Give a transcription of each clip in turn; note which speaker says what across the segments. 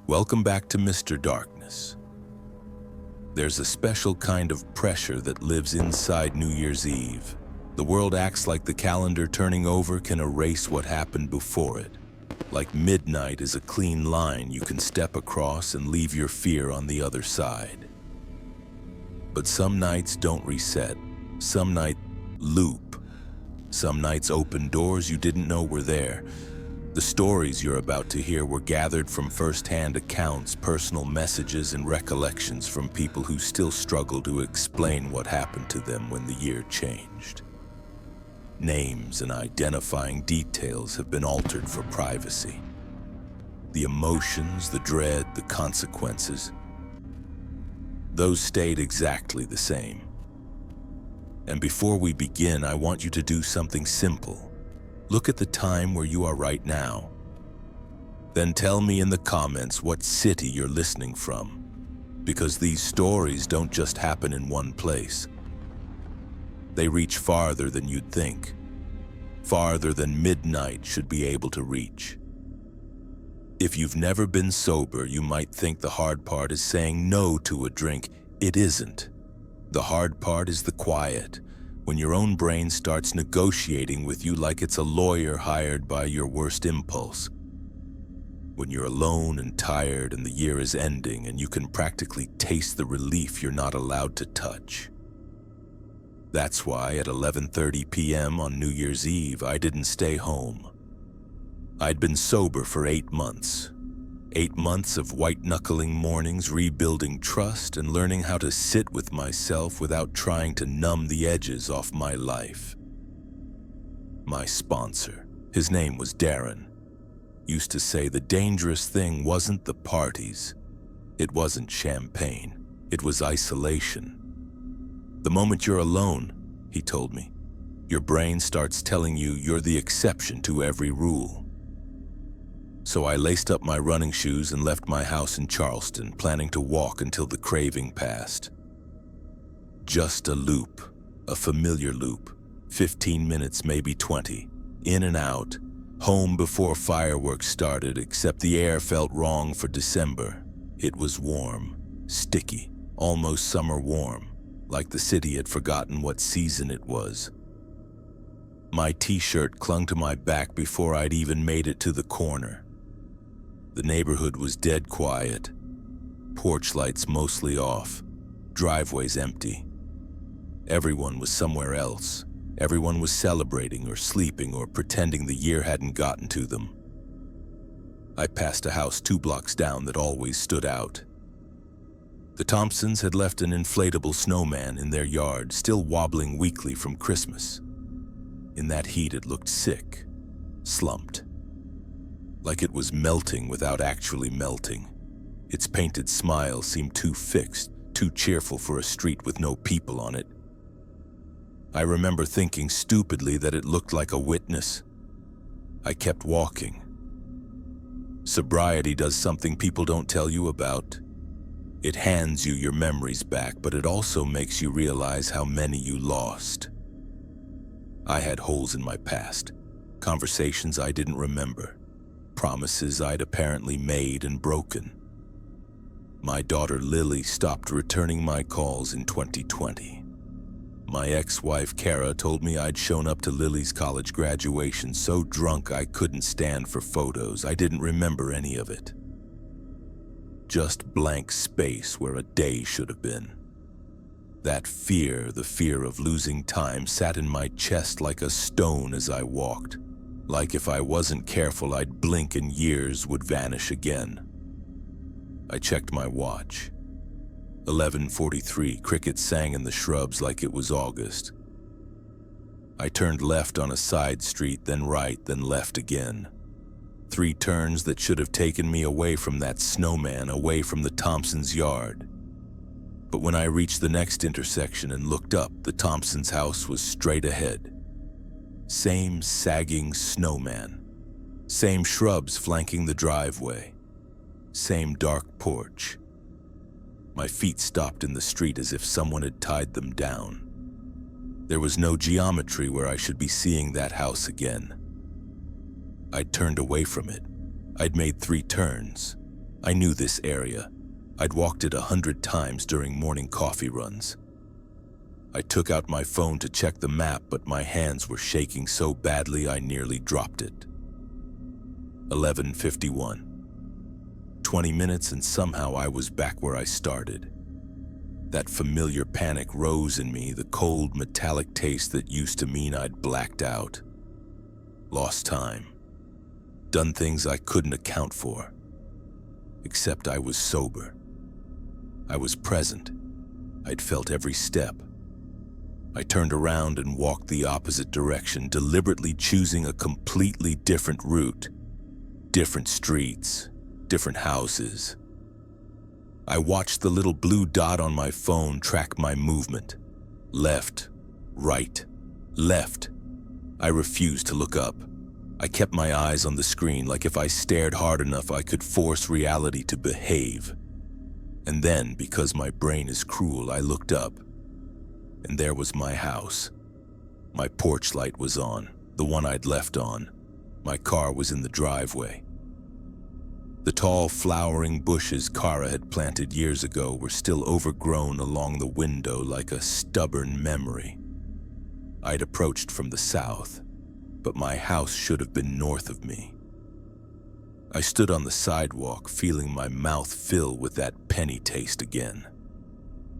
Speaker 1: Welcome back to Mr. Darkness. There's a special kind of pressure that lives inside New Year's Eve. The world acts like the calendar turning over can erase what happened before it. Like midnight is a clean line you can step across and leave your fear on the other side. But some nights don't reset. Some nights loop. Some nights open doors you didn't know were there. The stories you're about to hear were gathered from first-hand accounts, personal messages, and recollections from people who still struggle to explain what happened to them when the year changed. Names and identifying details have been altered for privacy. The emotions, the dread, the consequences, those stayed exactly the same. And before we begin, I want you to do something simple. Look at the time where you are right now. Then tell me in the comments what city you're listening from, because these stories don't just happen in one place. They reach farther than you'd think, farther than midnight should be able to reach. If you've never been sober, you might think the hard part is saying no to a drink. It isn't. The hard part is the quiet, when your own brain starts negotiating with you like it's a lawyer hired by your worst impulse. When you're alone and tired and the year is ending and you can practically taste the relief you're not allowed to touch. That's why at 11:30 p.m. on New Year's Eve, I didn't stay home. I'd been sober for 8 months. 8 months of white-knuckling mornings, rebuilding trust, and learning how to sit with myself without trying to numb the edges off my life. My sponsor, his name was Darren, used to say the dangerous thing wasn't the parties. It wasn't champagne. It was isolation. The moment you're alone, he told me, your brain starts telling you you're the exception to every rule. So I laced up my running shoes and left my house in Charleston, planning to walk until the craving passed. Just a loop, a familiar loop, 15 minutes, maybe 20, in and out, home before fireworks started, except the air felt wrong for December. It was warm, sticky, almost summer warm, like the city had forgotten what season it was. My t-shirt clung to my back before I'd even made it to the corner. The neighborhood was dead quiet, porch lights mostly off, driveways empty. Everyone was somewhere else. Everyone was celebrating or sleeping or pretending the year hadn't gotten to them. I passed a house 2 blocks down that always stood out. The Thompsons had left an inflatable snowman in their yard, still wobbling weakly from Christmas. In that heat, it looked sick, slumped. Like it was melting without actually melting. Its painted smile seemed too fixed, too cheerful for a street with no people on it. I remember thinking stupidly that it looked like a witness. I kept walking. Sobriety does something people don't tell you about. It hands you your memories back, but it also makes you realize how many you lost. I had holes in my past, conversations I didn't remember, promises I'd apparently made and broken. My daughter Lily stopped returning my calls in 2020. My ex-wife Kara told me I'd shown up to Lily's college graduation so drunk I couldn't stand for photos. I didn't remember any of it. Just blank space where a day should have been. That fear, the fear of losing time, sat in my chest like a stone as I walked. Like if I wasn't careful, I'd blink and years would vanish again. I checked my watch. 11:43, crickets sang in the shrubs like it was August. I turned left on a side street, then right, then left again. 3 turns that should have taken me away from that snowman, away from the Thompsons' yard. But when I reached the next intersection and looked up, the Thompsons' house was straight ahead. Same sagging snowman. Same shrubs flanking the driveway. Same dark porch. My feet stopped in the street as if someone had tied them down. There was no geometry where I should be seeing that house again. I'd turned away from it. I'd made 3 turns. I knew this area. I'd walked it 100 times during morning coffee runs. I took out my phone to check the map, but my hands were shaking so badly I nearly dropped it. 11:51. 20 minutes and somehow I was back where I started. That familiar panic rose in me, the cold metallic taste that used to mean I'd blacked out. Lost time. Done things I couldn't account for. Except I was sober. I was present. I'd felt every step. I turned around and walked the opposite direction, deliberately choosing a completely different route. Different streets, different houses. I watched the little blue dot on my phone track my movement. Left, right, left. I refused to look up. I kept my eyes on the screen, like if I stared hard enough I could force reality to behave. And then, because my brain is cruel, I looked up. And there was my house. My porch light was on, the one I'd left on. My car was in the driveway. The tall, flowering bushes Kara had planted years ago were still overgrown along the window like a stubborn memory. I'd approached from the south, but my house should have been north of me. I stood on the sidewalk, feeling my mouth fill with that penny taste again.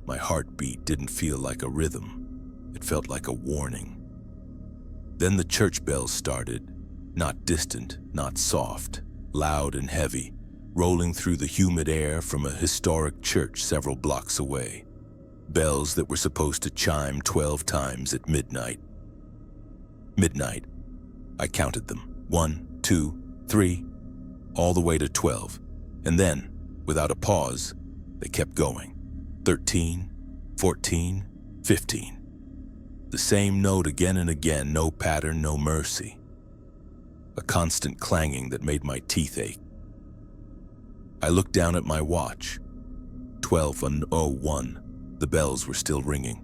Speaker 1: My heartbeat didn't feel like a rhythm. It felt like a warning. Then the church bells started, not distant, not soft, loud and heavy, rolling through the humid air from a historic church several blocks away. Bells that were supposed to chime 12 times at midnight. Midnight. I counted them. 1, 2, 3, all the way to 12. And then, without a pause, they kept going. 13, 14, 15. The same note again and again, no pattern, no mercy. A constant clanging that made my teeth ache. I looked down at my watch. 12:01. The bells were still ringing.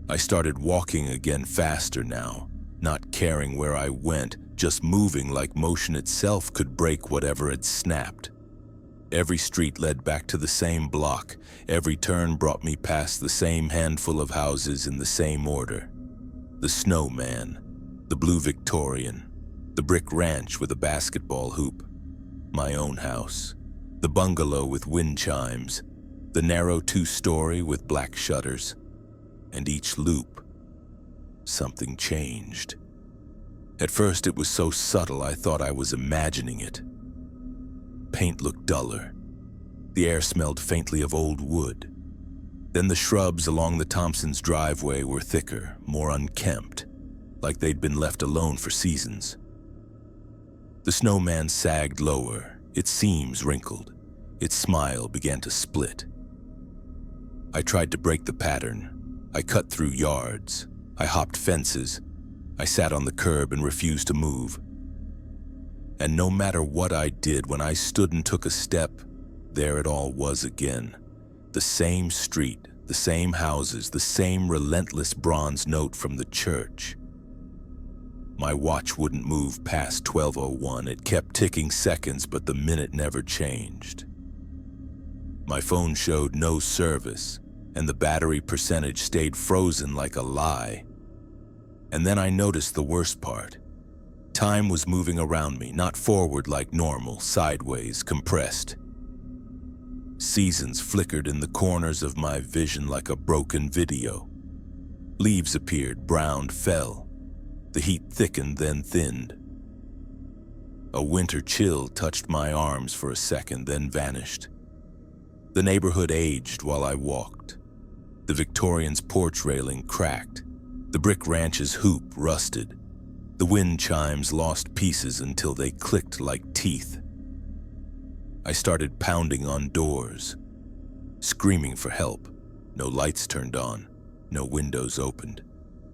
Speaker 1: I started walking again, faster now, not caring where I went, just moving like motion itself could break whatever had snapped. Every street led back to the same block. Every turn brought me past the same handful of houses in the same order. The Snowman, the Blue Victorian, the brick ranch with a basketball hoop, my own house, the bungalow with wind chimes, the narrow 2-story with black shutters, and each loop, something changed. At first it was so subtle I thought I was imagining it. Paint looked duller. The air smelled faintly of old wood. Then the shrubs along the Thompsons' driveway were thicker, more unkempt, like they'd been left alone for seasons. The Snowman sagged lower, its seams wrinkled, its smile began to split. I tried to break the pattern. I cut through yards. I hopped fences. I sat on the curb and refused to move. And no matter what I did, when I stood and took a step, there it all was again. The same street, the same houses, the same relentless bronze note from the church. My watch wouldn't move past 12:01. It kept ticking seconds, but the minute never changed. My phone showed no service, and the battery percentage stayed frozen like a lie. And then I noticed the worst part. Time was moving around me, not forward like normal, sideways, compressed. Seasons flickered in the corners of my vision like a broken video. Leaves appeared, browned, fell. The heat thickened, then thinned. A winter chill touched my arms for a second, then vanished. The neighborhood aged while I walked. The Victorian's porch railing cracked. The brick ranch's hoop rusted. The wind chimes lost pieces until they clicked like teeth. I started pounding on doors, screaming for help. No lights turned on, no windows opened.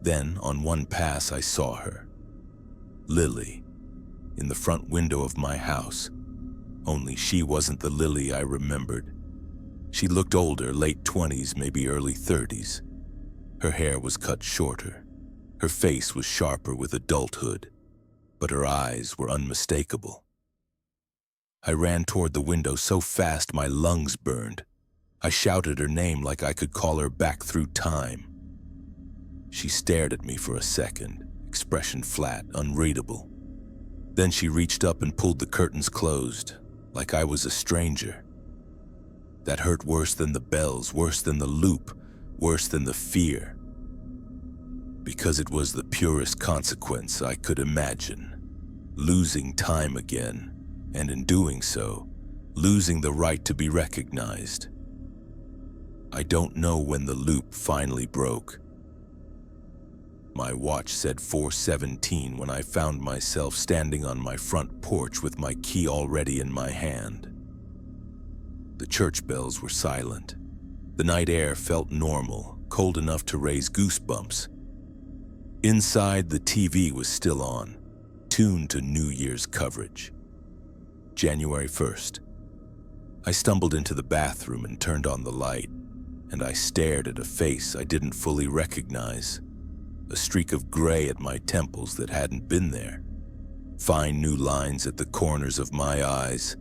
Speaker 1: Then, on one pass, I saw her. Lily, in the front window of my house. Only she wasn't the Lily I remembered. She looked older, late 20s, maybe early 30s. Her hair was cut shorter. Her face was sharper with adulthood, but her eyes were unmistakable. I ran toward the window so fast my lungs burned. I shouted her name like I could call her back through time. She stared at me for a second, expression flat, unreadable. Then she reached up and pulled the curtains closed, like I was a stranger. That hurt worse than the bells, worse than the loop, worse than the fear. Because it was the purest consequence I could imagine. Losing time again, and in doing so, losing the right to be recognized. I don't know when the loop finally broke. My watch said 4:17 when I found myself standing on my front porch with my key already in my hand. The church bells were silent. The night air felt normal, cold enough to raise goosebumps. Inside, the TV was still on, tuned to New Year's coverage. January 1st. I stumbled into the bathroom and turned on the light, and I stared at a face I didn't fully recognize. A streak of gray at my temples that hadn't been there. Fine new lines at the corners of my eyes.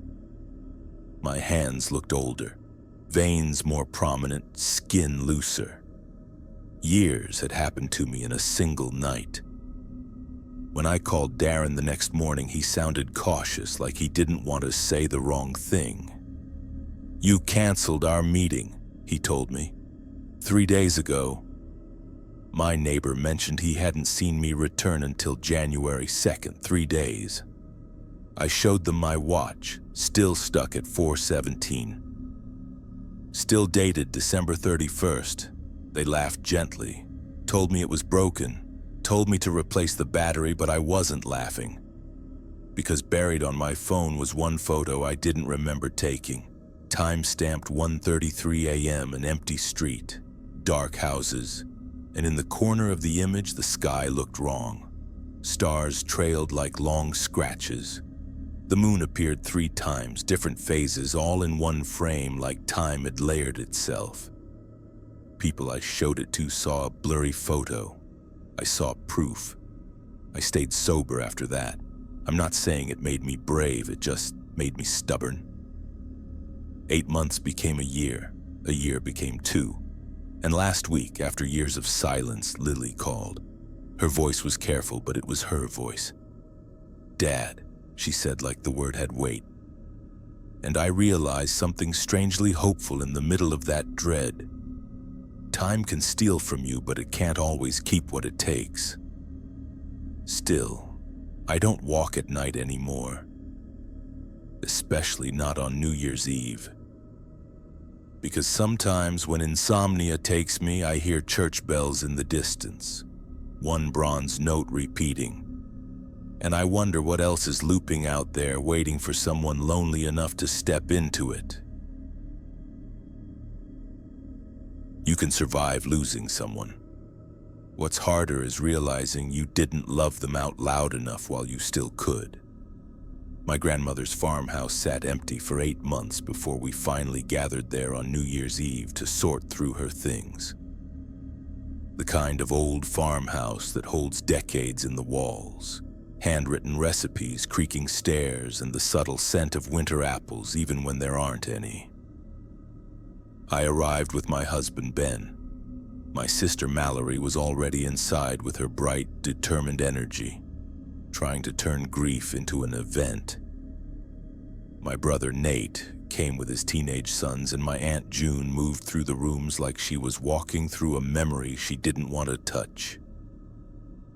Speaker 1: My hands looked older, veins more prominent, skin looser. Years had happened to me in a single night. When I called Darren the next morning, he sounded cautious, like he didn't want to say the wrong thing. "You canceled our meeting," he told me. 3 days ago. My neighbor mentioned he hadn't seen me return until January 2nd, 3 days. I showed them my watch, still stuck at 4:17. Still dated December 31st. They laughed gently, told me it was broken, told me to replace the battery, but I wasn't laughing. Because buried on my phone was one photo I didn't remember taking. Time-stamped 1:33 a.m., an empty street, dark houses, and in the corner of the image the sky looked wrong. Stars trailed like long scratches. The moon appeared 3 times, different phases, all in one frame, like time had layered itself. People I showed it to saw a blurry photo. I saw proof. I stayed sober after that. I'm not saying it made me brave, it just made me stubborn. 8 months became a year became 2. And last week, after years of silence, Lily called. Her voice was careful, but it was her voice. "Dad," she said like the word had weight. And I realized something strangely hopeful in the middle of that dread. Time can steal from you, but it can't always keep what it takes. Still, I don't walk at night anymore. Especially not on New Year's Eve. Because sometimes when insomnia takes me, I hear church bells in the distance, one bronze note repeating. And I wonder what else is looping out there, waiting for someone lonely enough to step into it. You can survive losing someone. What's harder is realizing you didn't love them out loud enough while you still could. My grandmother's farmhouse sat empty for 8 months before we finally gathered there on New Year's Eve to sort through her things. The kind of old farmhouse that holds decades in the walls, handwritten recipes, creaking stairs, and the subtle scent of winter apples even when there aren't any. I arrived with my husband Ben. My sister Mallory was already inside with her bright, determined energy, trying to turn grief into an event. My brother Nate came with his teenage sons, and my Aunt June moved through the rooms like she was walking through a memory she didn't want to touch.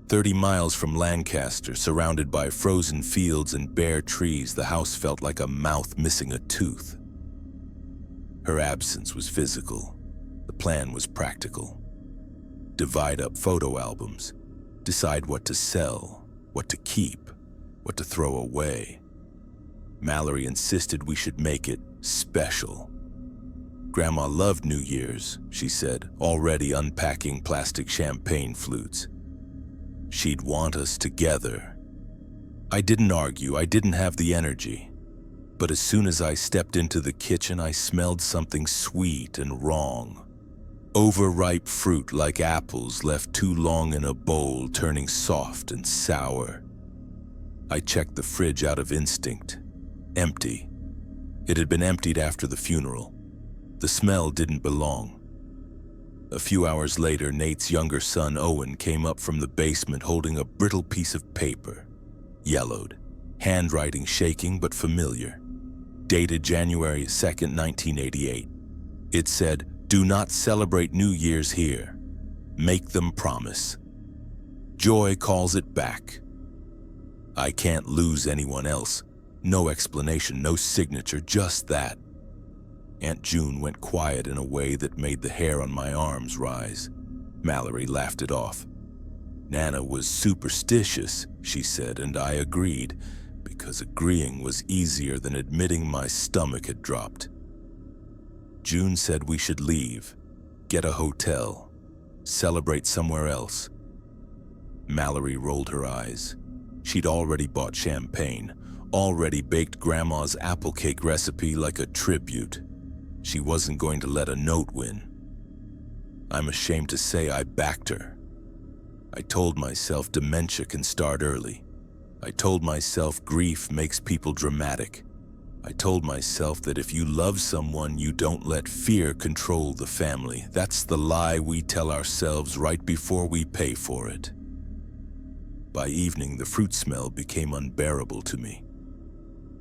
Speaker 1: 30 miles from Lancaster, surrounded by frozen fields and bare trees, the house felt like a mouth missing a tooth. Her absence was physical. The plan was practical. Divide up photo albums, decide what to sell, what to keep, what to throw away. Mallory insisted we should make it special. Grandma loved New Year's, she said, already unpacking plastic champagne flutes. She'd want us together. I didn't argue, I didn't have the energy. But as soon as I stepped into the kitchen, I smelled something sweet and wrong. Overripe fruit like apples left too long in a bowl, turning soft and sour. I checked the fridge out of instinct. Empty. It had been emptied after the funeral. The smell didn't belong. A few hours later, Nate's younger son, Owen, came up from the basement holding a brittle piece of paper, yellowed, handwriting shaking but familiar, dated January 2nd, 1988. It said, "Do not celebrate New Year's here. Make them promise. Joy calls it back." I can't lose anyone else. No explanation, no signature, just that. Aunt June went quiet in a way that made the hair on my arms rise. Mallory laughed it off. Nana was superstitious, she said, and I agreed, because agreeing was easier than admitting my stomach had dropped. June said we should leave, get a hotel, celebrate somewhere else. Mallory rolled her eyes. She'd already bought champagne, already baked Grandma's apple cake recipe like a tribute. She wasn't going to let a note win. I'm ashamed to say I backed her. I told myself dementia can start early. I told myself grief makes people dramatic. I told myself that if you love someone, you don't let fear control the family. That's the lie we tell ourselves right before we pay for it. By evening, the fruit smell became unbearable to me.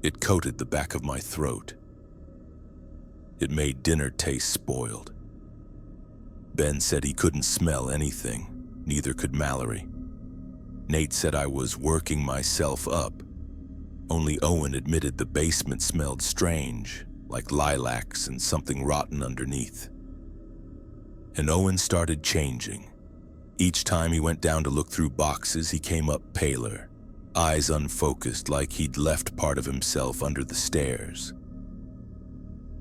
Speaker 1: It coated the back of my throat. It made dinner taste spoiled. Ben said he couldn't smell anything, neither could Mallory. Nate said I was working myself up. Only Owen admitted the basement smelled strange, like lilacs and something rotten underneath. And Owen started changing. Each time he went down to look through boxes, he came up paler, eyes unfocused like he'd left part of himself under the stairs.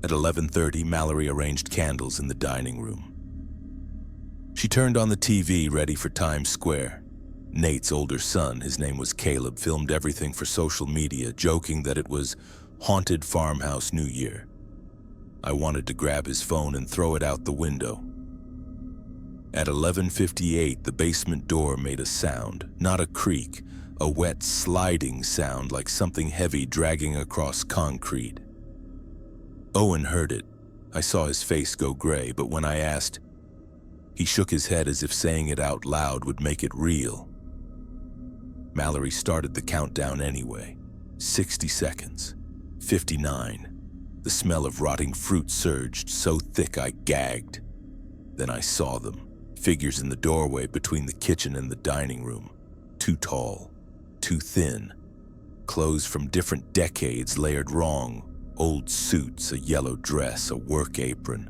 Speaker 1: At 11:30, Mallory arranged candles in the dining room. She turned on the TV, ready for Times Square. Nate's older son, his name was Caleb, filmed everything for social media, joking that it was Haunted Farmhouse New Year. I wanted to grab his phone and throw it out the window. At 11:58, the basement door made a sound, not a creak, a wet sliding sound like something heavy dragging across concrete. Owen heard it. I saw his face go gray, but when I asked, he shook his head as if saying it out loud would make it real. Mallory started the countdown anyway. 60 seconds. 59. The smell of rotting fruit surged so thick I gagged. Then I saw them. Figures in the doorway between the kitchen and the dining room. Too tall. Too thin. Clothes from different decades layered wrong. Old suits, a yellow dress, a work apron.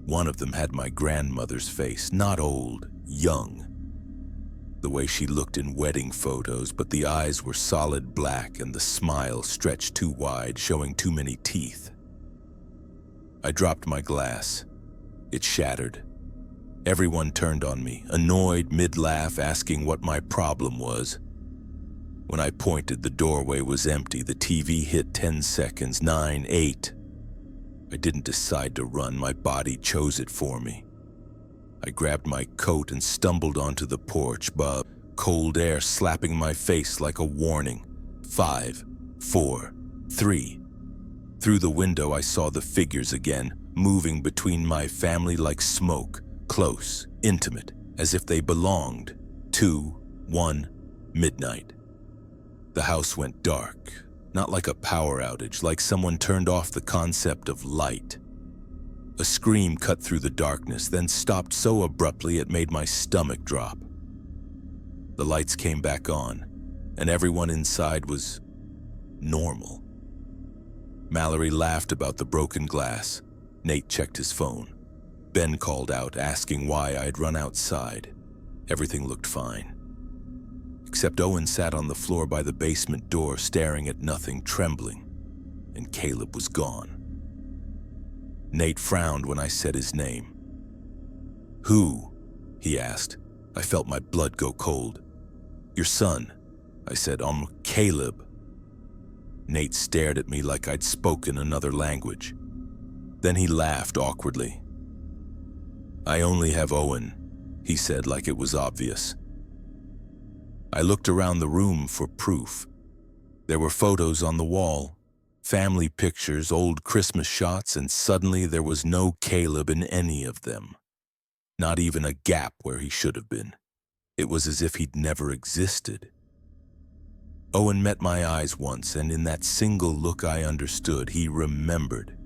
Speaker 1: One of them had my grandmother's face, not old, young. The way she looked in wedding photos, but the eyes were solid black and the smile stretched too wide, showing too many teeth. I dropped my glass. It shattered. Everyone turned on me, annoyed, mid-laugh, asking what my problem was. When I pointed, the doorway was empty. The TV hit 10 seconds, 9, 8. I didn't decide to run. My body chose it for me. I grabbed my coat and stumbled onto the porch, cold air slapping my face like a warning. 5, 4, 3. Through the window, I saw the figures again, moving between my family like smoke, close, intimate, as if they belonged. 2, 1, midnight. The house went dark, not like a power outage, like someone turned off the concept of light. A scream cut through the darkness, then stopped so abruptly it made my stomach drop. The lights came back on, and everyone inside was normal. Mallory laughed about the broken glass. Nate checked his phone. Ben called out, asking why I'd run outside. Everything looked fine. Except Owen sat on the floor by the basement door, staring at nothing, trembling, and Caleb was gone. Nate frowned when I said his name. "Who?" he asked. I felt my blood go cold. "Your son," I said. Caleb." Nate stared at me like I'd spoken another language. Then he laughed awkwardly. "I only have Owen," he said like it was obvious. I looked around the room for proof. There were photos on the wall, Family pictures, old Christmas shots, and suddenly there was no Caleb in any of them. Not even a gap where he should have been. It was as if he'd never existed. Owen met my eyes once, and in that single look I understood. He remembered.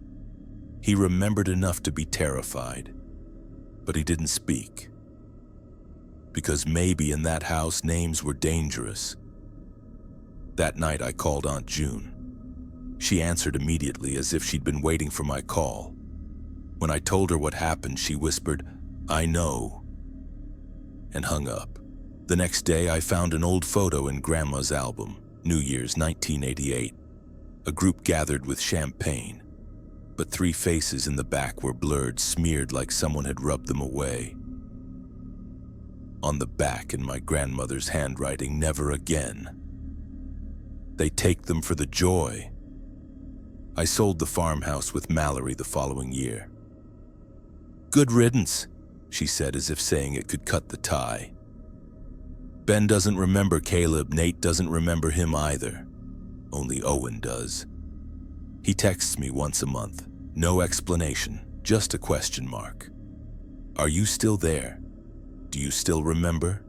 Speaker 1: He remembered enough to be terrified, but he didn't speak. Because maybe in that house names were dangerous. That night I called Aunt June. She answered immediately as if she'd been waiting for my call. When I told her what happened, she whispered, "I know," and hung up. The next day I found an old photo in Grandma's album, New Year's 1988. A group gathered with champagne, but 3 faces in the back were blurred, smeared like someone had rubbed them away. On the back, in my grandmother's handwriting, "Never again." They take them for the joy. I sold the farmhouse with Mallory the following year. "Good riddance," she said, as if saying it could cut the tie. Ben doesn't remember Caleb. Nate doesn't remember him either. Only Owen does. He texts me once a month. No explanation, just a question mark. "Are you still there? Do you still remember?"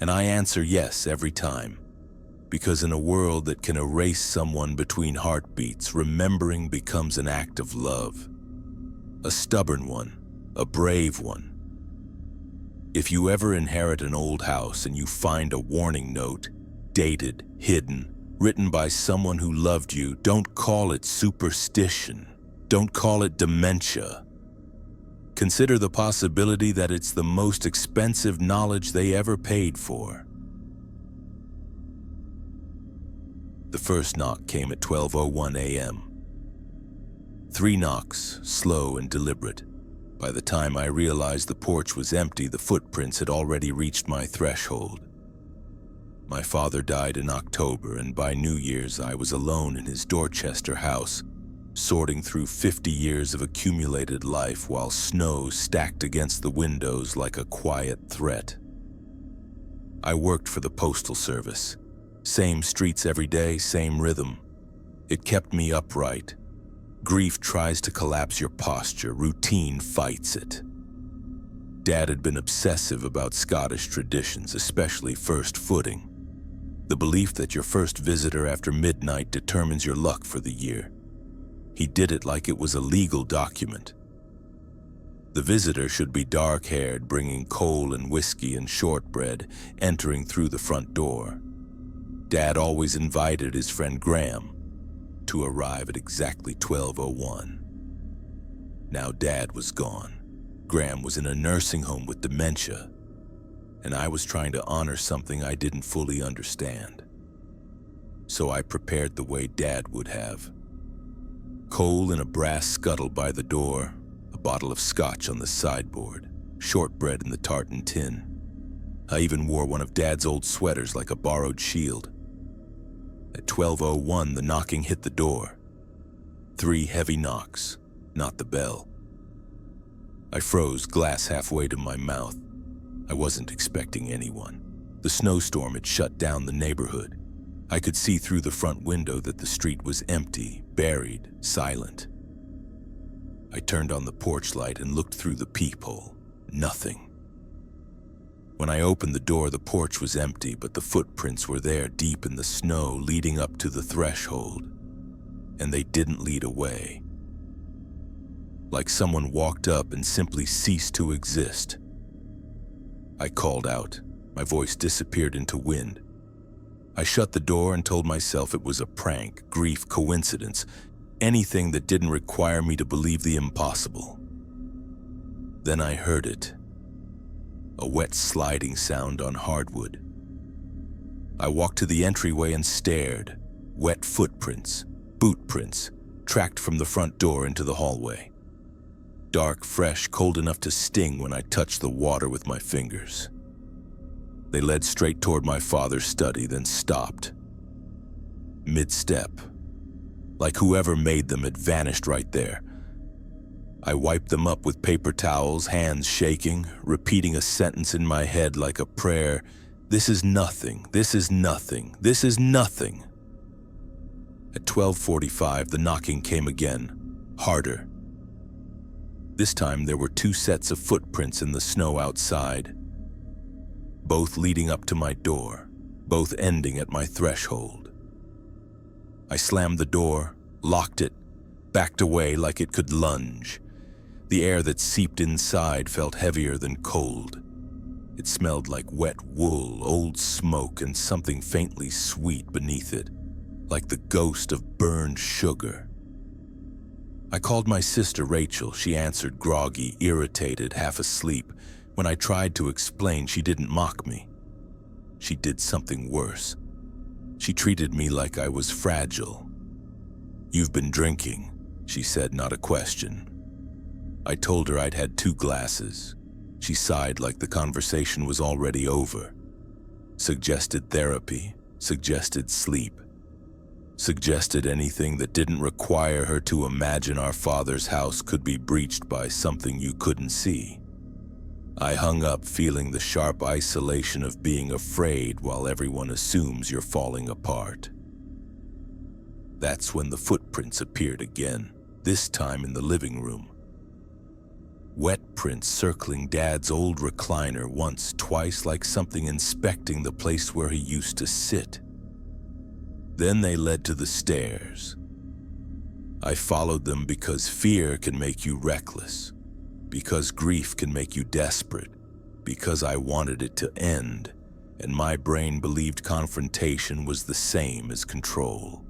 Speaker 1: And I answer yes every time. Because in a world that can erase someone between heartbeats, remembering becomes an act of love. A stubborn one, a brave one. If you ever inherit an old house and you find a warning note, dated, hidden, written by someone who loved you, don't call it superstition. Don't call it dementia. Consider the possibility that it's the most expensive knowledge they ever paid for. The first knock came at 12:01 a.m. 3 knocks, slow and deliberate. By the time I realized the porch was empty, the footprints had already reached my threshold. My father died in October, and by New Year's I was alone in his Dorchester house, sorting through 50 years of accumulated life while snow stacked against the windows like a quiet threat. I worked for the Postal Service. Same streets every day, same rhythm. It kept me upright. Grief tries to collapse your posture, routine fights it. Dad had been obsessive about Scottish traditions, especially first footing. The belief that your first visitor after midnight determines your luck for the year. He did it like it was a legal document. The visitor should be dark-haired, bringing coal and whiskey and shortbread, entering through the front door. Dad always invited his friend Graham to arrive at exactly 12:01. Now Dad was gone. Graham was in a nursing home with dementia, and I was trying to honor something I didn't fully understand. So I prepared the way Dad would have. Coal in a brass scuttle by the door, a bottle of scotch on the sideboard, shortbread in the tartan tin. I even wore one of Dad's old sweaters like a borrowed shield. At 12:01, the knocking hit the door. 3 heavy knocks, not the bell. I froze, glass halfway to my mouth. I wasn't expecting anyone. The snowstorm had shut down the neighborhood. I could see through the front window that the street was empty, buried, silent. I turned on the porch light and looked through the peephole. Nothing. When I opened the door, the porch was empty, but the footprints were there deep in the snow leading up to the threshold. And they didn't lead away. Like someone walked up and simply ceased to exist. I called out. My voice disappeared into wind. I shut the door and told myself it was a prank, grief, coincidence, anything that didn't require me to believe the impossible. Then I heard it. A wet sliding sound on hardwood. I walked to the entryway and stared. Wet footprints, boot prints, tracked from the front door into the hallway. Dark, fresh, cold enough to sting when I touched the water with my fingers. They led straight toward my father's study, then stopped. Mid-step. Like whoever made them had vanished right there. I wiped them up with paper towels, hands shaking, repeating a sentence in my head like a prayer. This is nothing, this is nothing, this is nothing. At 12:45, the knocking came again, harder. This time there were 2 sets of footprints in the snow outside, both leading up to my door, both ending at my threshold. I slammed the door, locked it, backed away like it could lunge. The air that seeped inside felt heavier than cold. It smelled like wet wool, old smoke, and something faintly sweet beneath it, like the ghost of burned sugar. I called my sister Rachel. She answered groggy, irritated, half asleep. When I tried to explain, she didn't mock me. She did something worse. She treated me like I was fragile. "You've been drinking," she said, not a question. I told her I'd had 2 glasses. She sighed like the conversation was already over. Suggested therapy, suggested sleep, suggested anything that didn't require her to imagine our father's house could be breached by something you couldn't see. I hung up, feeling the sharp isolation of being afraid while everyone assumes you're falling apart. That's when the footprints appeared again, this time in the living room. Wet prints circling Dad's old recliner once, twice, like something inspecting the place where he used to sit. Then they led to the stairs. I followed them because fear can make you reckless, because grief can make you desperate, because I wanted it to end, and my brain believed confrontation was the same as control.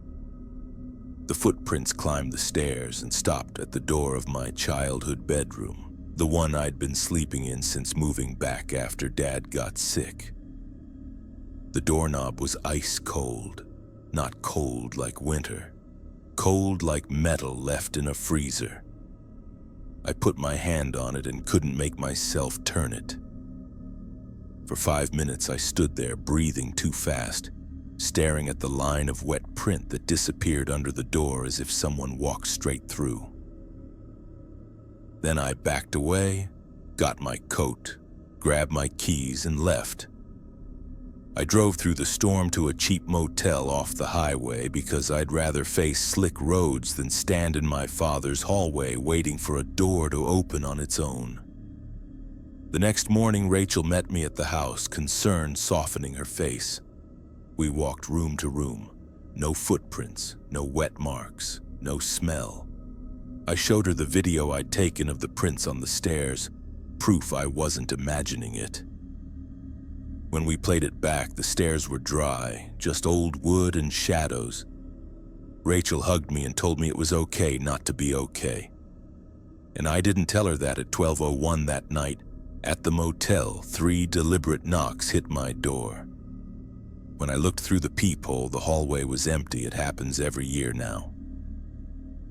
Speaker 1: The footprints climbed the stairs and stopped at the door of my childhood bedroom, the one I'd been sleeping in since moving back after Dad got sick. The doorknob was ice cold, not cold like winter, cold like metal left in a freezer. I put my hand on it and couldn't make myself turn it. For 5 minutes I stood there, breathing too fast, staring at the line of wet print that disappeared under the door as if someone walked straight through. Then I backed away, got my coat, grabbed my keys, and left. I drove through the storm to a cheap motel off the highway because I'd rather face slick roads than stand in my father's hallway waiting for a door to open on its own. The next morning, Rachel met me at the house, concern softening her face. We walked room to room. No footprints, no wet marks, no smell. I showed her the video I'd taken of the prints on the stairs, proof I wasn't imagining it. When we played it back, the stairs were dry, just old wood and shadows. Rachel hugged me and told me it was okay not to be okay. And I didn't tell her that at 12:01 that night. At the motel, 3 deliberate knocks hit my door. When I looked through the peephole, the hallway was empty. It happens every year now.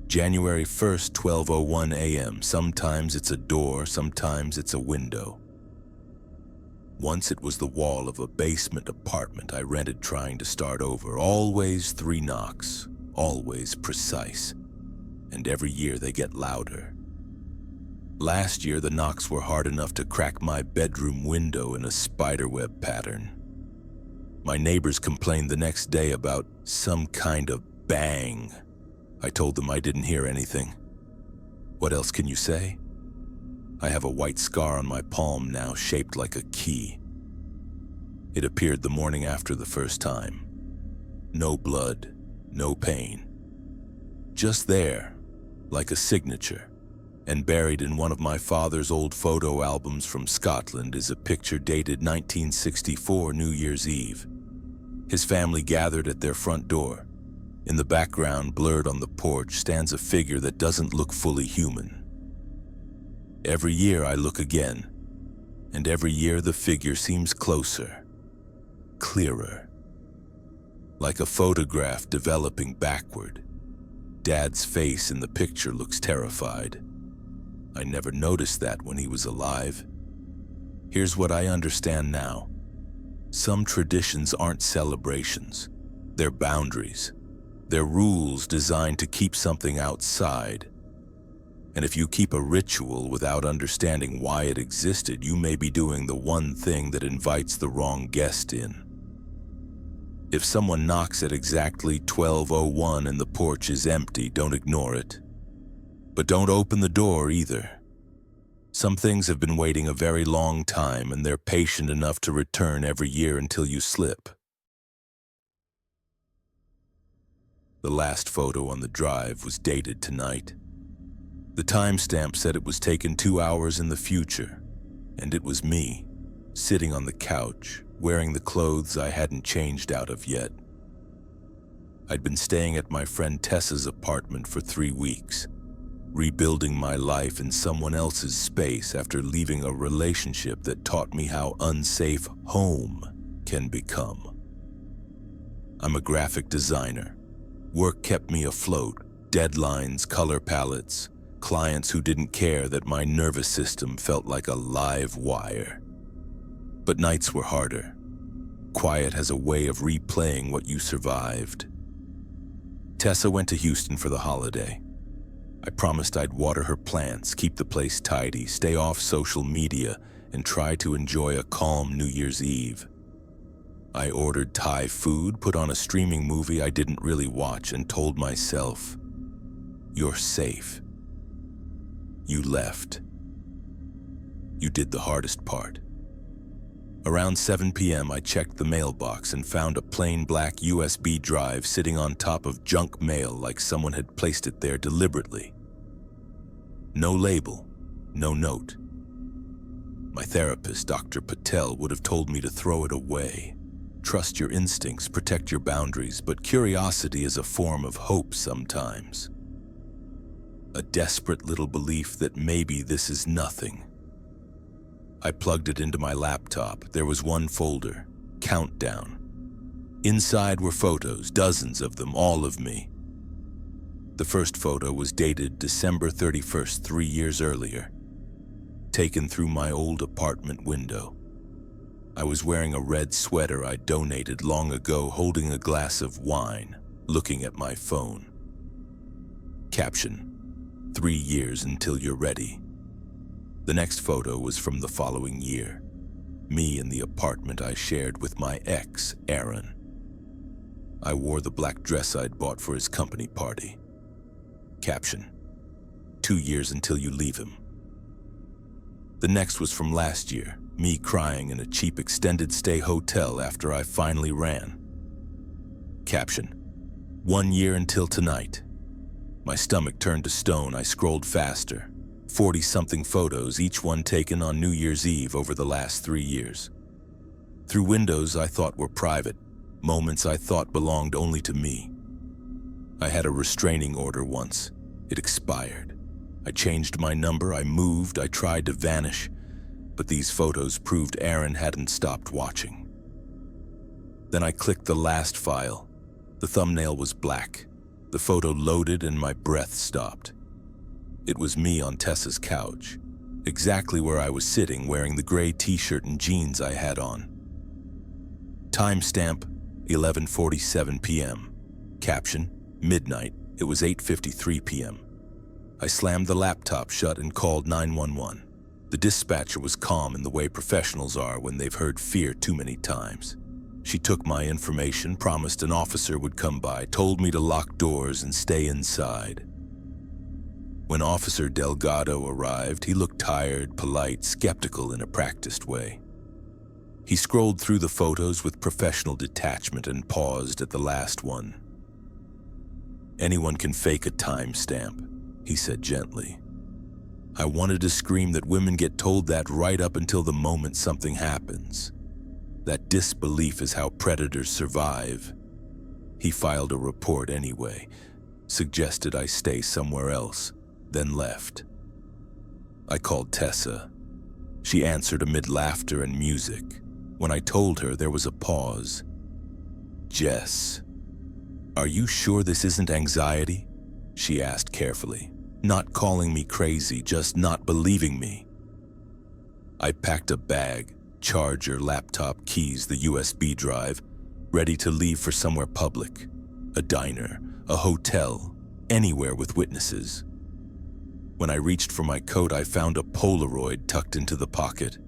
Speaker 1: January 1st, 12:01 a.m. Sometimes it's a door, sometimes it's a window. Once it was the wall of a basement apartment I rented trying to start over. Always 3 knocks, always precise. And every year they get louder. Last year the knocks were hard enough to crack my bedroom window in a spiderweb pattern. My neighbors complained the next day about some kind of bang. I told them I didn't hear anything. What else can you say? I have a white scar on my palm now, shaped like a key. It appeared the morning after the first time. No blood, no pain. Just there, like a signature. And buried in one of my father's old photo albums from Scotland is a picture dated 1964 New Year's Eve. His family gathered at their front door. In the background, blurred on the porch, stands a figure that doesn't look fully human. Every year I look again, and every year the figure seems closer, clearer. Like a photograph developing backward. Dad's face in the picture looks terrified. I never noticed that when he was alive. Here's what I understand now. Some traditions aren't celebrations. They're boundaries. They're rules designed to keep something outside. And if you keep a ritual without understanding why it existed, you may be doing the one thing that invites the wrong guest in. If someone knocks at exactly 12:01 and the porch is empty, don't ignore it. But don't open the door either. Some things have been waiting a very long time, and they're patient enough to return every year until you slip. The last photo on the drive was dated tonight. The timestamp said it was taken 2 hours in the future, and it was me, sitting on the couch, wearing the clothes I hadn't changed out of yet. I'd been staying at my friend Tessa's apartment for 3 weeks, rebuilding my life in someone else's space after leaving a relationship that taught me how unsafe home can become. I'm a graphic designer. Work kept me afloat, deadlines, color palettes, clients who didn't care that my nervous system felt like a live wire. But nights were harder. Quiet has a way of replaying what you survived. Tessa went to Houston for the holiday. I promised I'd water her plants, keep the place tidy, stay off social media, and try to enjoy a calm New Year's Eve. I ordered Thai food, put on a streaming movie I didn't really watch, and told myself, "You're safe." You left. You did the hardest part. Around 7 p.m., I checked the mailbox and found a plain black USB drive sitting on top of junk mail like someone had placed it there deliberately. No label, no note. My therapist, Dr. Patel, would have told me to throw it away. Trust your instincts, protect your boundaries, but curiosity is a form of hope sometimes. A desperate little belief that maybe this is nothing. I plugged it into my laptop. There was one folder, Countdown. Inside were photos, dozens of them, all of me. The first photo was dated December 31st, 3 years earlier, taken through my old apartment window. I was wearing a red sweater I donated long ago, holding a glass of wine, looking at my phone. Caption: 3 years until you're ready. The next photo was from the following year. Me in the apartment I shared with my ex, Aaron. I wore the black dress I'd bought for his company party. Caption: 2 years until you leave him. The next was from last year, me crying in a cheap extended stay hotel after I finally ran. Caption: 1 year until tonight. My stomach turned to stone. I scrolled faster. 40-something photos, each one taken on New Year's Eve over the last 3 years. Through windows I thought were private, moments I thought belonged only to me. I had a restraining order once. It expired. I changed my number, I moved, I tried to vanish, but these photos proved Aaron hadn't stopped watching. Then I clicked the last file. The thumbnail was black. The photo loaded and my breath stopped. It was me on Tessa's couch, exactly where I was sitting, wearing the gray t-shirt and jeans I had on. Timestamp: 11:47 p.m. Caption: midnight. It was 8:53 p.m. I slammed the laptop shut and called 911. The dispatcher was calm in the way professionals are when they've heard fear too many times. She took my information, promised an officer would come by, told me to lock doors and stay inside. When Officer Delgado arrived, he looked tired, polite, skeptical in a practiced way. He scrolled through the photos with professional detachment and paused at the last one. "Anyone can fake a timestamp," he said gently. I wanted to scream that women get told that right up until the moment something happens. That disbelief is how predators survive. He filed a report anyway, suggested I stay somewhere else, then left. I called Tessa. She answered amid laughter and music. When I told her, there was a pause. "Jess, are you sure this isn't anxiety?" she asked carefully. Not calling me crazy, just not believing me. I packed a bag, charger, laptop, keys, the USB drive, ready to leave for somewhere public. A diner, a hotel, anywhere with witnesses. When I reached for my coat, I found a Polaroid tucked into the pocket.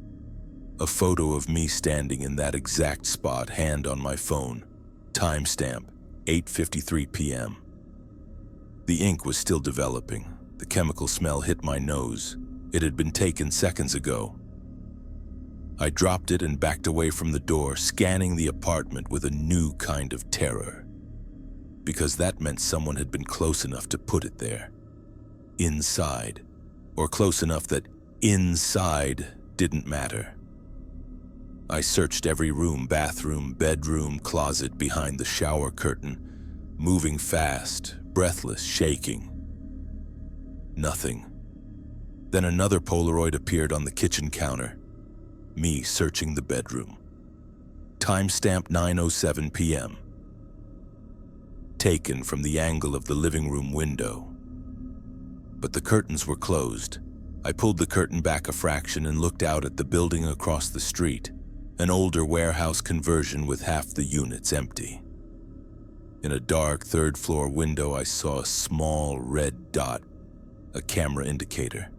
Speaker 1: A photo of me standing in that exact spot, hand on my phone. Timestamp, 8:53 p.m. The ink was still developing. The chemical smell hit my nose. It had been taken seconds ago. I dropped it and backed away from the door, scanning the apartment with a new kind of terror. Because that meant someone had been close enough to put it there. Inside. Or close enough that inside didn't matter. I searched every room, bathroom, bedroom, closet, behind the shower curtain, moving fast, breathless, shaking. Nothing. Then another Polaroid appeared on the kitchen counter. Me searching the bedroom. Timestamp 9:07 p.m. Taken from the angle of the living room window. But the curtains were closed. I pulled the curtain back a fraction and looked out at the building across the street, an older warehouse conversion with half the units empty. In a dark third-floor window, I saw a small red dot, a camera indicator.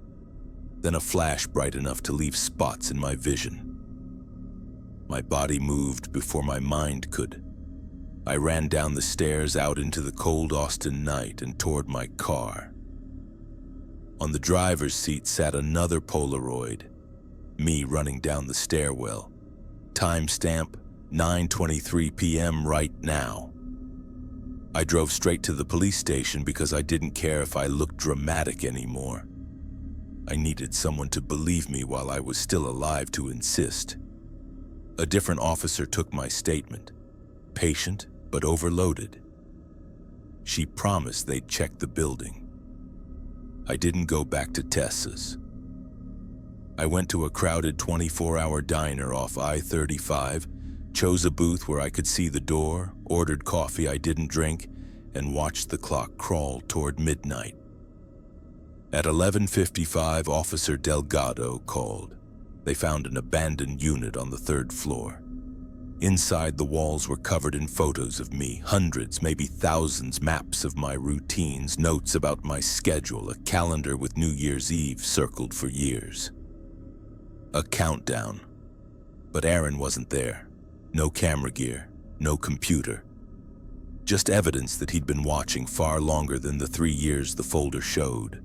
Speaker 1: Then a flash bright enough to leave spots in my vision. My body moved before my mind could. I ran down the stairs out into the cold Austin night and toward my car. On the driver's seat sat another Polaroid, me running down the stairwell. Timestamp 9:23 p.m. right now. I drove straight to the police station because I didn't care if I looked dramatic anymore. I needed someone to believe me while I was still alive to insist. A different officer took my statement, patient but overloaded. She promised they'd check the building. I didn't go back to Tessa's. I went to a crowded 24-hour diner off I-35, chose a booth where I could see the door, ordered coffee I didn't drink, and watched the clock crawl toward midnight. At 11:55, Officer Delgado called. They found an abandoned unit on the third floor. Inside, the walls were covered in photos of me, hundreds, maybe thousands, maps of my routines, notes about my schedule, a calendar with New Year's Eve circled for years. A countdown. But Aaron wasn't there. No camera gear, no computer. Just evidence that he'd been watching far longer than the 3 years the folder showed.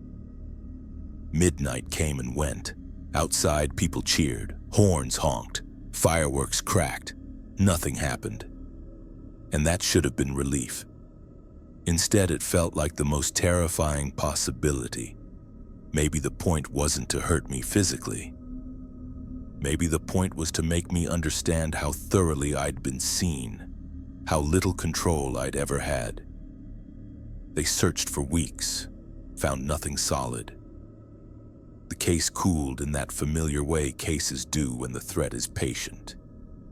Speaker 1: Midnight came and went. Outside, people cheered, horns honked, fireworks cracked. Nothing happened. And that should have been relief. Instead, it felt like the most terrifying possibility. Maybe the point wasn't to hurt me physically. Maybe the point was to make me understand how thoroughly I'd been seen, how little control I'd ever had. They searched for weeks, found nothing solid. The case cooled in that familiar way cases do when the threat is patient.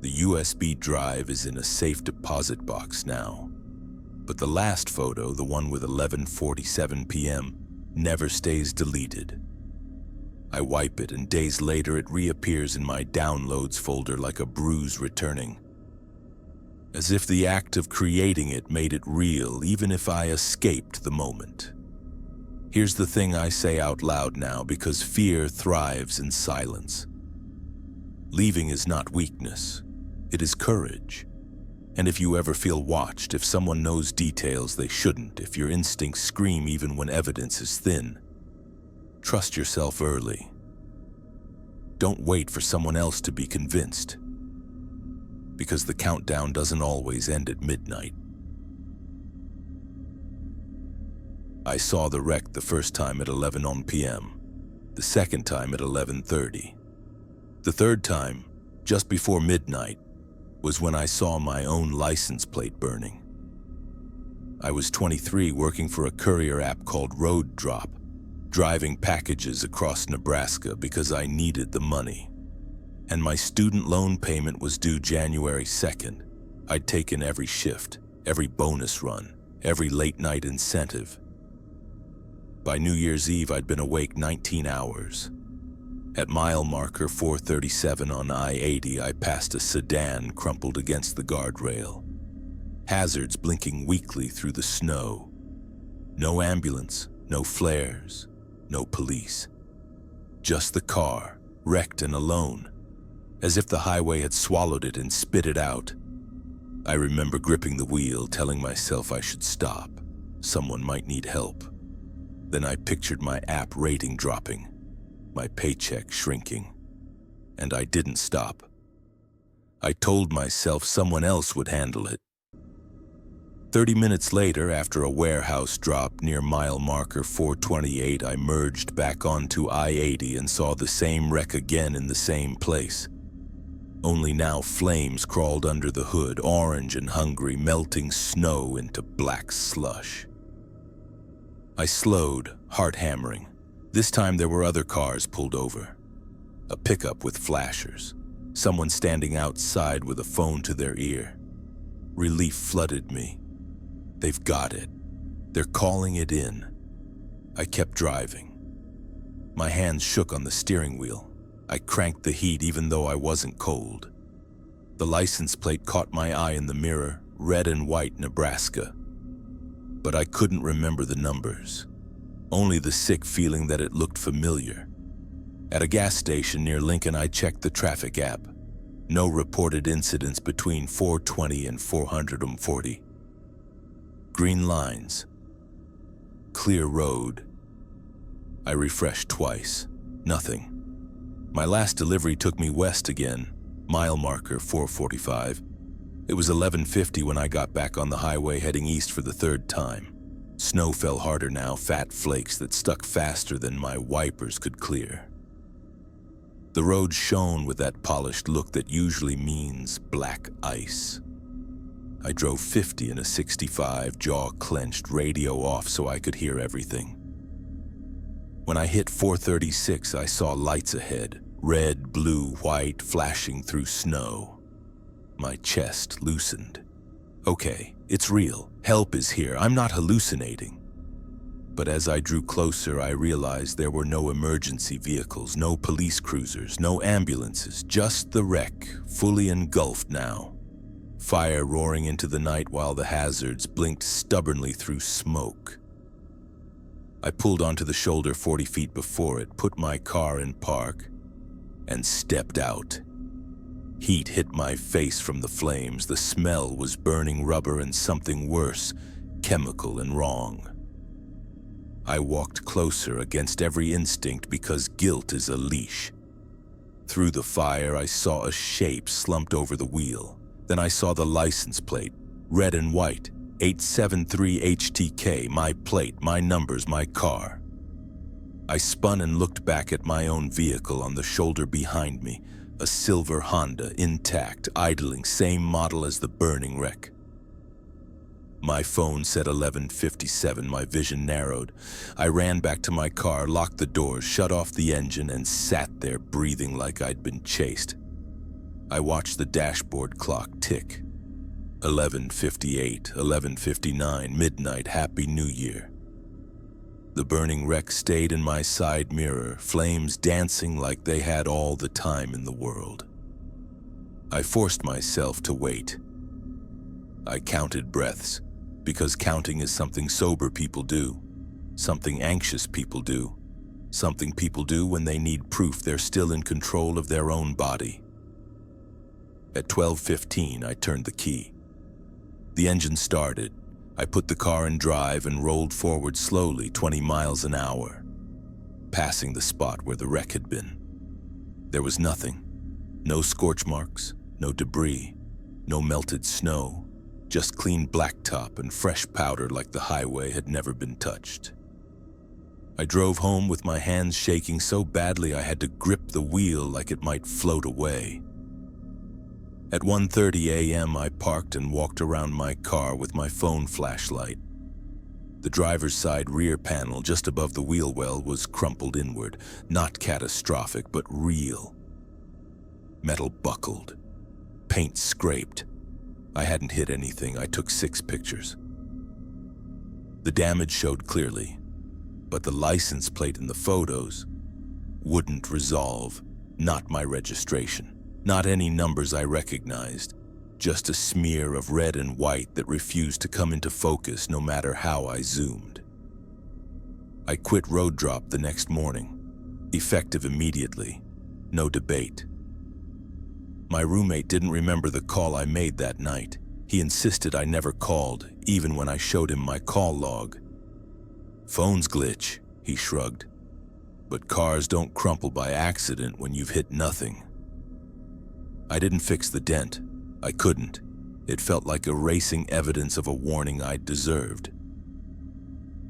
Speaker 1: The USB drive is in a safe deposit box now. But the last photo, the one with 11:47 p.m., never stays deleted. I wipe it, and days later it reappears in my downloads folder like a bruise returning. As if the act of creating it made it real, even if I escaped the moment. Here's the thing I say out loud now, because fear thrives in silence. Leaving is not weakness. It is courage. And if you ever feel watched, if someone knows details they shouldn't, if your instincts scream even when evidence is thin, trust yourself early. Don't wait for someone else to be convinced. Because the countdown doesn't always end at midnight. I saw the wreck the first time at 11 p.m., the second time at 11:30. The third time, just before midnight, was when I saw my own license plate burning. I was 23, working for a courier app called Road Drop, driving packages across Nebraska because I needed the money. And my student loan payment was due January 2nd. I'd taken every shift, every bonus run, every late night incentive. By New Year's Eve, I'd been awake 19 hours. At mile marker 437 on I-80, I passed a sedan crumpled against the guardrail. Hazards blinking weakly through the snow. No ambulance, no flares, no police. Just the car, wrecked and alone, as if the highway had swallowed it and spit it out. I remember gripping the wheel, telling myself I should stop. Someone might need help. Then I pictured my app rating dropping, my paycheck shrinking, and I didn't stop. I told myself someone else would handle it. 30 minutes later, after a warehouse drop near mile marker 428, I merged back onto I-80 and saw the same wreck again in the same place. Only now flames crawled under the hood, orange and hungry, melting snow into black slush. I slowed, heart hammering. This time there were other cars pulled over. A pickup with flashers. Someone standing outside with a phone to their ear. Relief flooded me. They've got it. They're calling it in. I kept driving. My hands shook on the steering wheel. I cranked the heat even though I wasn't cold. The license plate caught my eye in the mirror, red and white Nebraska. But I couldn't remember the numbers. Only the sick feeling that it looked familiar. At a gas station near Lincoln, I checked the traffic app. No reported incidents between 420 and 440. Green lines. Clear road. I refreshed twice. Nothing. My last delivery took me west again, mile marker 445. It was 11:50 when I got back on the highway heading east for the third time. Snow fell harder now, fat flakes that stuck faster than my wipers could clear. The road shone with that polished look that usually means black ice. I drove 50 in a 65, jaw clenched, radio off so I could hear everything. When I hit 436, I saw lights ahead, red, blue, white, flashing through snow. My chest loosened. Okay, it's real. Help is here. I'm not hallucinating. But as I drew closer, I realized there were no emergency vehicles, no police cruisers, no ambulances, just the wreck, fully engulfed now. Fire roaring into the night while the hazards blinked stubbornly through smoke. I pulled onto the shoulder 40 feet before it, put my car in park, and stepped out. Heat hit my face from the flames. The smell was burning rubber and something worse, chemical and wrong. I walked closer against every instinct because guilt is a leash. Through the fire, I saw a shape slumped over the wheel. Then I saw the license plate, red and white, 873 HTK, my plate, my numbers, my car. I spun and looked back at my own vehicle on the shoulder behind me, a silver Honda, intact, idling, same model as the burning wreck. My phone said 11:57, my vision narrowed. I ran back to my car, locked the doors, shut off the engine, and sat there breathing like I'd been chased. I watched the dashboard clock tick. 11:58, 11:59, midnight, Happy New Year. The burning wreck stayed in my side mirror, flames dancing like they had all the time in the world. I forced myself to wait. I counted breaths, because counting is something sober people do, something anxious people do, something people do when they need proof they're still in control of their own body. At 12:15, I turned the key. The engine started. I put the car in drive and rolled forward slowly, 20 miles an hour, passing the spot where the wreck had been. There was nothing. No scorch marks, no debris, no melted snow, just clean blacktop and fresh powder like the highway had never been touched. I drove home with my hands shaking so badly I had to grip the wheel like it might float away. At 1:30 a.m., I parked and walked around my car with my phone flashlight. The driver's side rear panel just above the wheel well was crumpled inward, not catastrophic, but real. Metal buckled, paint scraped. I hadn't hit anything. I took 6 pictures. The damage showed clearly, but the license plate in the photos wouldn't resolve, not my registration. Not any numbers I recognized, just a smear of red and white that refused to come into focus no matter how I zoomed. I quit road drop the next morning, effective immediately, no debate. My roommate didn't remember the call I made that night. He insisted I never called, even when I showed him my call log. "Phones glitch," he shrugged. "But cars don't crumple by accident when you've hit nothing." I didn't fix the dent. I couldn't. It felt like erasing evidence of a warning I'd deserved.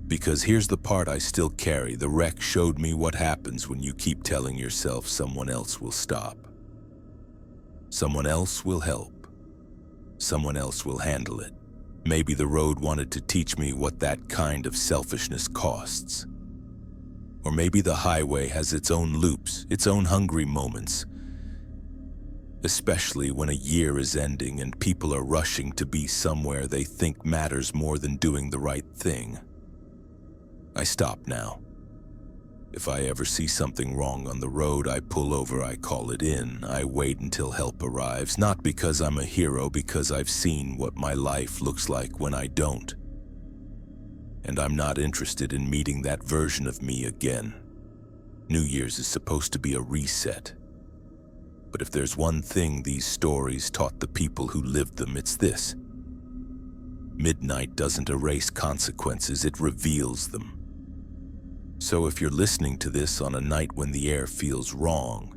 Speaker 1: Because here's the part I still carry. The wreck showed me what happens when you keep telling yourself someone else will stop. Someone else will help. Someone else will handle it. Maybe the road wanted to teach me what that kind of selfishness costs. Or maybe the highway has its own loops, its own hungry moments. Especially when a year is ending and people are rushing to be somewhere they think matters more than doing the right thing. I stop now. If I ever see something wrong on the road, I pull over, I call it in. I wait until help arrives, not because I'm a hero, because I've seen what my life looks like when I don't. And I'm not interested in meeting that version of me again. New Year's is supposed to be a reset. But if there's one thing these stories taught the people who lived them, it's this. Midnight doesn't erase consequences, it reveals them. So if you're listening to this on a night when the air feels wrong,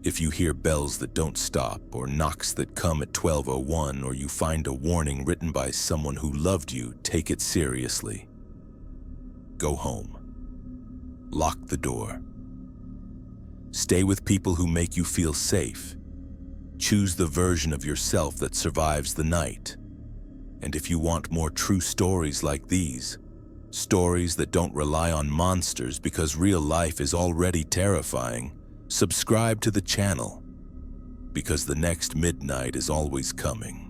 Speaker 1: if you hear bells that don't stop, or knocks that come at 12:01, or you find a warning written by someone who loved you, take it seriously. Go home. Lock the door. Stay with people who make you feel safe. Choose the version of yourself that survives the night. And if you want more true stories like these, stories that don't rely on monsters because real life is already terrifying, subscribe to the channel, because the next midnight is always coming.